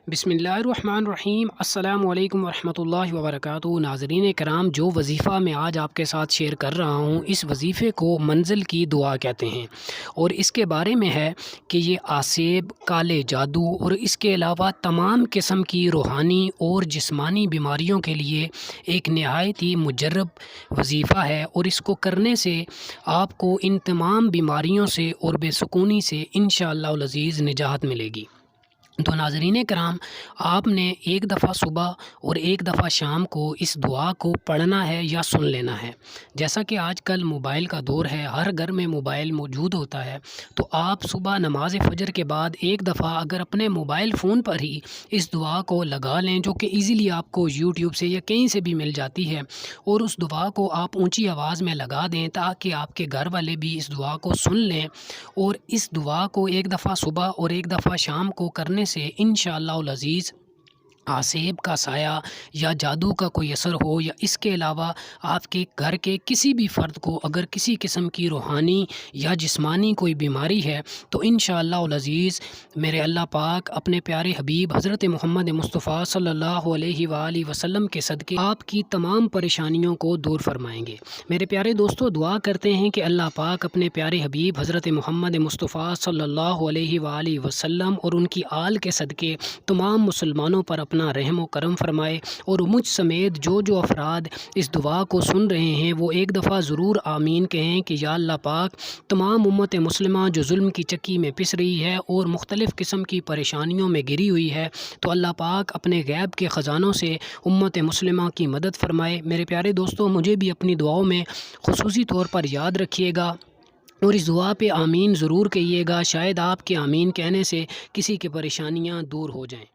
بسم اللہ الرحمن الرحیم۔ السلام علیکم ورحمۃ اللہ وبرکاتہ۔ ناظرین کرام، جو وظیفہ میں آج آپ کے ساتھ شیئر کر رہا ہوں، اس وظیفے کو منزل کی دعا کہتے ہیں، اور اس کے بارے میں ہے کہ یہ آسیب، کالے جادو اور اس کے علاوہ تمام قسم کی روحانی اور جسمانی بیماریوں کے لیے ایک نہایت ہی مجرب وظیفہ ہے، اور اس کو کرنے سے آپ کو ان تمام بیماریوں سے اور بے سکونی سے انشاءاللہ العزیز نجات ملے گی۔ تو ناظرین کرام، آپ نے ایک دفعہ صبح اور ایک دفعہ شام کو اس دعا کو پڑھنا ہے یا سن لینا ہے۔ جیسا کہ آج کل موبائل کا دور ہے، ہر گھر میں موبائل موجود ہوتا ہے، تو آپ صبح نماز فجر کے بعد ایک دفعہ اگر اپنے موبائل فون پر ہی اس دعا کو لگا لیں، جو کہ ایزیلی آپ کو یوٹیوب سے یا کہیں سے بھی مل جاتی ہے، اور اس دعا کو آپ اونچی آواز میں لگا دیں تاکہ آپ کے گھر والے بھی اس دعا کو سن لیں، اور اس دعا کو ایک دفعہ صبح اور ایک دفعہ شام کو کرنے سے انشاءاللہ العزیز آسیب کا سایہ یا جادو کا کوئی اثر ہو، یا اس کے علاوہ آپ کے گھر کے کسی بھی فرد کو اگر کسی قسم کی روحانی یا جسمانی کوئی بیماری ہے، تو انشاءاللہ العزیز میرے اللہ پاک اپنے پیارے حبیب حضرت محمد مصطفیٰ صلی اللہ علیہ وآلہ وسلم کے صدقے آپ کی تمام پریشانیوں کو دور فرمائیں گے۔ میرے پیارے دوستو، دعا کرتے ہیں کہ اللہ پاک اپنے پیارے حبیب حضرت محمد مصطفیٰ صلی اللہ علیہ وآلہ وسلم اور ان کی آل کے صدقے تمام مسلمانوں پر اپنا رحم و کرم فرمائے، اور مجھ سمیت جو افراد اس دعا کو سن رہے ہیں وہ ایک دفعہ ضرور آمین کہیں کہ یا اللہ پاک، تمام امت مسلمہ جو ظلم کی چکی میں پس رہی ہے اور مختلف قسم کی پریشانیوں میں گری ہوئی ہے، تو اللہ پاک اپنے غیب کے خزانوں سے امت مسلمہ کی مدد فرمائے۔ میرے پیارے دوستو، مجھے بھی اپنی دعاؤں میں خصوصی طور پر یاد رکھیے گا، اور اس دعا پہ آمین ضرور کہیے گا، شاید آپ کے آمین کہنے سے کسی کی پریشانیاں دور ہو جائیں۔